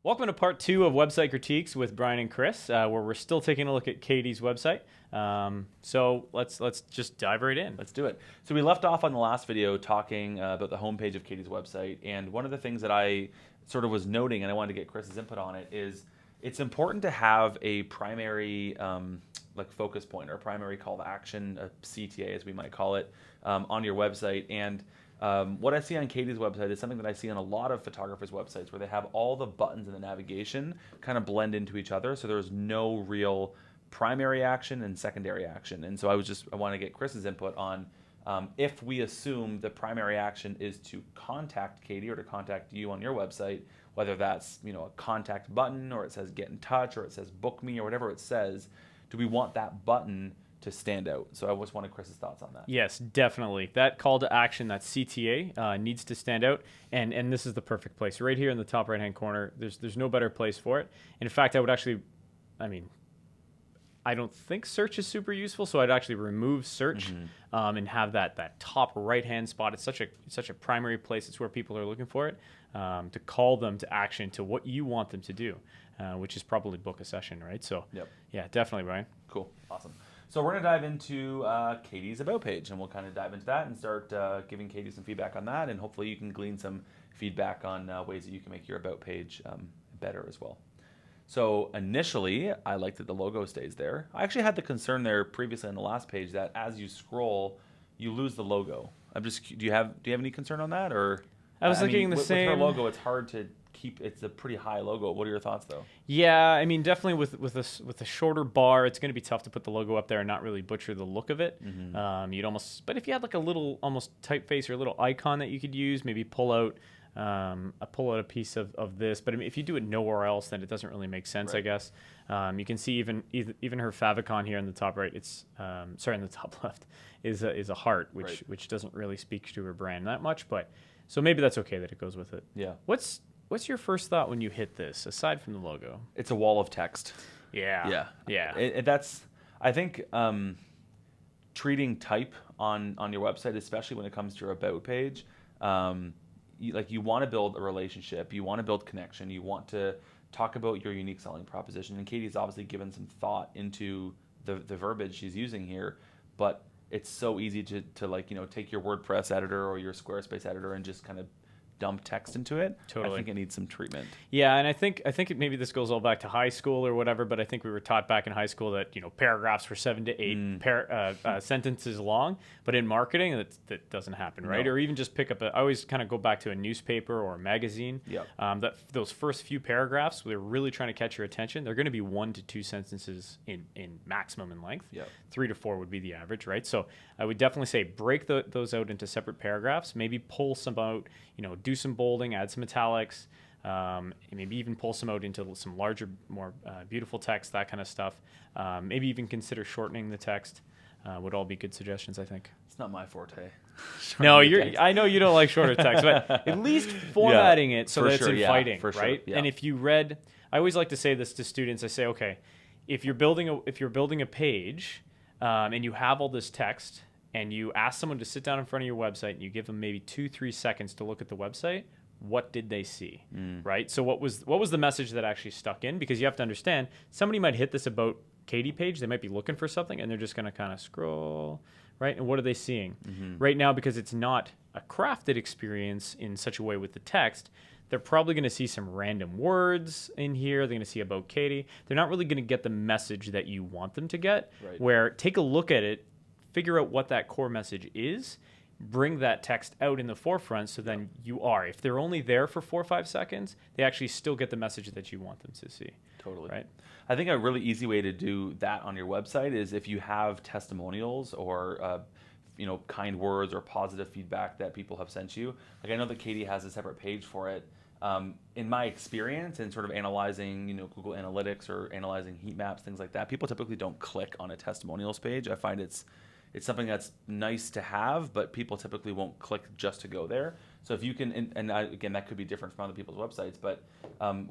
Welcome to part 2 of Website Critiques with Bryan and Chris, where we're still taking a look at Katie's website. So let's just dive right in. Let's do it. So we left off on the last video talking about the homepage of Katie's website, and one of the things that I sort of was noting, and I wanted to get Chris's input on it, is it's important to have a primary like focus point or a primary call to action, a CTA as we might call it, on your website. And what I see on Katie's website is something that I see on a lot of photographers' websites, where they have all the buttons in the navigation kind of blend into each other, so there's no real primary action and secondary action. And so I want to get Chris's input on if we assume the primary action is to contact Katie or to contact you on your website, whether that's a contact button or it says get in touch or it says book me or whatever it says, do we want that button to stand out? So I just wanted Chris's thoughts on that. Yes, definitely. That call to action, that CTA, needs to stand out, and this is the perfect place. Right here in the top right-hand corner, there's no better place for it. And in fact, I don't think search is super useful, so I'd actually remove search and have that top right-hand spot. It's such a primary place. It's where people are looking for it, to call them to action to what you want them to do, which is probably book a session, right? So, yeah, definitely, Bryan. Cool. Awesome. So we're going to dive into Katie's About page, and we'll kind of dive into that and start giving Katie some feedback on that, and hopefully you can glean some feedback on ways that you can make your About page better as well. So initially, I like that the logo stays there. I actually had the concern there previously on the last page that as you scroll, you lose the logo. Do you have any concern on that, or? I was thinking the same. With her logo, it's hard to keep. It's a pretty high logo. What are your thoughts, though? Yeah, I mean, definitely with a shorter bar, it's going to be tough to put the logo up there and not really butcher the look of it. But if you had like a little almost typeface or a little icon that you could use, maybe pull out a piece of this. But I mean, if you do it nowhere else, then it doesn't really make sense, right. I guess. You can see even her favicon here in the top right. It's in the top left is a heart, which doesn't really speak to her brand that much. But so maybe that's okay that it goes with it. Yeah. What's your first thought when you hit this, aside from the logo? It's a wall of text. Yeah. That's, I think, treating type on your website, especially when it comes to your About page, you want to build a relationship, you want to build connection, you want to talk about your unique selling proposition. And Katie's obviously given some thought into the verbiage she's using here, but it's so easy to take your WordPress editor or your Squarespace editor and just kind of dump text into it. Totally. I think it needs some treatment. Yeah, and I think maybe this goes all back to high school or whatever, but I think we were taught back in high school that paragraphs were 7 to 8 sentences long, but in marketing that doesn't happen, right? No. Or even just pick up I always kind of go back to a newspaper or a magazine. Yep. Those first few paragraphs, they're really trying to catch your attention. They're going to be 1 to 2 sentences in maximum in length. Yep. 3 to 4 would be the average, right? So I would definitely say break those out into separate paragraphs. Maybe pull some out, do some bolding, add some italics, maybe even pull some out into some larger, more beautiful text, that kind of stuff. Maybe even consider shortening the text. Would all be good suggestions, I think. It's not my forte. No, I know you don't like shorter text, but at least formatting it so that it's inviting, right? Sure, yeah. And if you read, I always like to say this to students. I say, okay, if you're building a page and you have all this text, and you ask someone to sit down in front of your website and you give them maybe 2-3 seconds to look at the website, what did they see, right? So what was the message that actually stuck in? Because you have to understand, somebody might hit this About Katie page, they might be looking for something, and they're just going to kind of scroll, right? And what are they seeing? Right now, because it's not a crafted experience in such a way with the text, they're probably going to see some random words in here. They're going to see About Katie. They're not really going to get the message that you want them to get, right. Where take a look at it, figure out what that core message is, bring that text out in the forefront, so then if they're only there for 4 or 5 seconds, they actually still get the message that you want them to see. Totally. Right? I think a really easy way to do that on your website is if you have testimonials or kind words or positive feedback that people have sent you. Like I know that Katie has a separate page for it. In my experience in sort of analyzing, Google Analytics or analyzing heat maps, things like that, people typically don't click on a testimonials page. I find it's something that's nice to have, but people typically won't click just to go there. So if you can, again, that could be different from other people's websites, but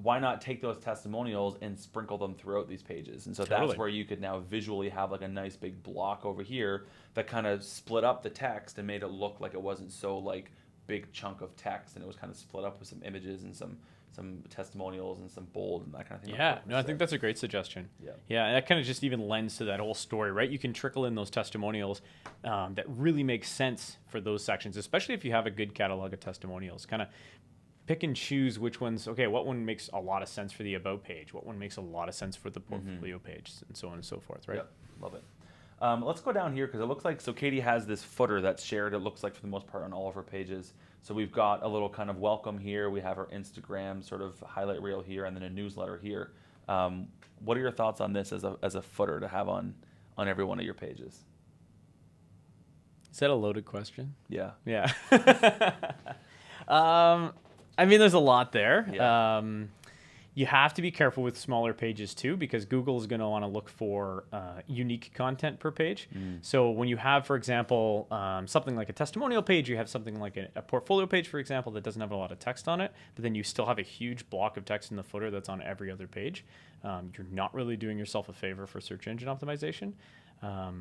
why not take those testimonials and sprinkle them throughout these pages? And so that's where you could now visually have like a nice big block over here that kind of split up the text and made it look like it wasn't so like big chunk of text, and it was kind of split up with some images and some some testimonials and some bold and that kind of thing. Yeah, no, I think that's a great suggestion. Yeah. Yeah, and that kind of just even lends to that whole story, right? You can trickle in those testimonials that really make sense for those sections, especially if you have a good catalog of testimonials. Kind of pick and choose which ones, okay, what one makes a lot of sense for the About page, what one makes a lot of sense for the portfolio page, and so on and so forth, right? Yep, love it. Let's go down here because it looks like, so Katie has this footer that's shared, it looks like for the most part on all of her pages. So we've got a little kind of welcome here, we have our Instagram sort of highlight reel here, and then a newsletter here. What are your thoughts on this as a footer to have on every one of your pages? Is that a loaded question? Yeah. Yeah. I mean, there's a lot there. Yeah. You have to be careful with smaller pages too, because Google is going to want to look for unique content per page. So when you have, for example, something like a testimonial page, you have something like a portfolio page, for example, that doesn't have a lot of text on it, but then you still have a huge block of text in the footer that's on every other page. You're not really doing yourself a favor for search engine optimization. I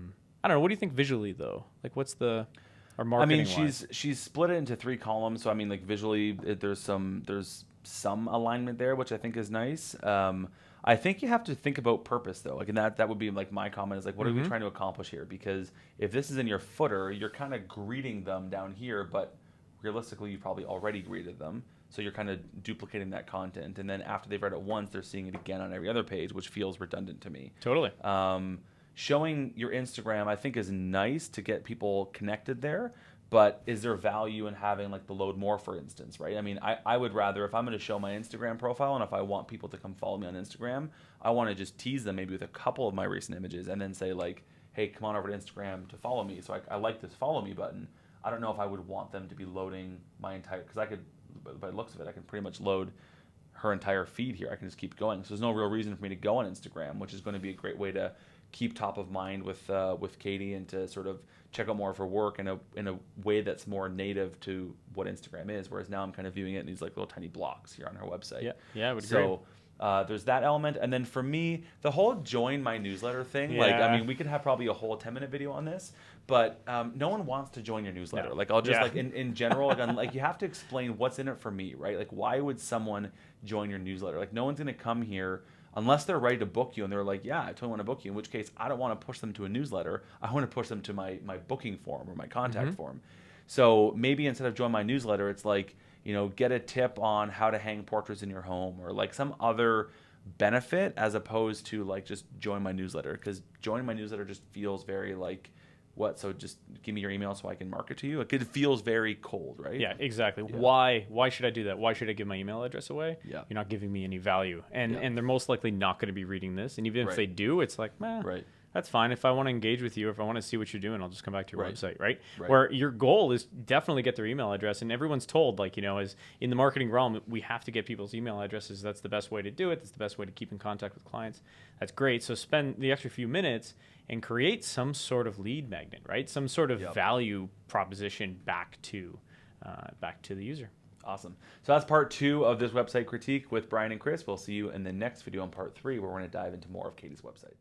don't know. What do you think visually, though? Like, what's the... Or marketing she's split it into 3 columns, so I mean, like visually, there's some alignment there, which I think is nice. I think you have to think about purpose though, like, and that would be like my comment is like, what are we trying to accomplish here? Because if this is in your footer, you're kind of greeting them down here, but realistically, you probably already greeted them, so you're kind of duplicating that content, and then after they've read it once, they're seeing it again on every other page, which feels redundant to me. Totally. Showing your Instagram, I think, is nice to get people connected there, but is there value in having like the load more, for instance, right? I mean, I would rather, if I'm going to show my Instagram profile and if I want people to come follow me on Instagram, I want to just tease them maybe with a couple of my recent images and then say like, hey, come on over to Instagram to follow me. So I like this follow me button. I don't know if I would want them to be loading my entire, because I could, by the looks of it, I can pretty much load her entire feed here. I can just keep going. So there's no real reason for me to go on Instagram, which is going to be a great way to keep top of mind with Katie and to sort of check out more of her work in a way that's more native to what Instagram is. Whereas now I'm kind of viewing it in these like little tiny blocks here on her website. Yeah, I would agree. So there's that element, and then for me, the whole join my newsletter thing. Like, I mean, we could have probably a whole 10-minute video on this, but no one wants to join your newsletter. No. Like, I'll just like in general, like, like you have to explain what's in it for me, right? Like, why would someone join your newsletter? Like, no one's gonna come here unless they're ready to book you and they're like, yeah, I totally want to book you, in which case I don't want to push them to a newsletter. I want to push them to my booking form or my contact form. So maybe instead of join my newsletter, it's like, you know, get a tip on how to hang portraits in your home or like some other benefit as opposed to like just join my newsletter, because joining my newsletter just feels very like, what, so just give me your email so I can market to you? Like, it feels very cold, right? Yeah, exactly. Yeah. Why should I do that? Why should I give my email address away? Yeah. You're not giving me any value. And they're most likely not going to be reading this. And even if they do, it's like, that's fine. If I want to engage with you, if I want to see what you're doing, I'll just come back to your website, right? Where your goal is definitely get their email address. And everyone's told, like, you know, as in the marketing realm, we have to get people's email addresses. That's the best way to do it. That's the best way to keep in contact with clients. That's great. So spend the extra few minutes and create some sort of lead magnet, right? Some sort of value proposition back to the user. Awesome. So that's part 2 of this website critique with Bryan and Chris. We'll see you in the next video on part 3, where we're going to dive into more of Katie's website.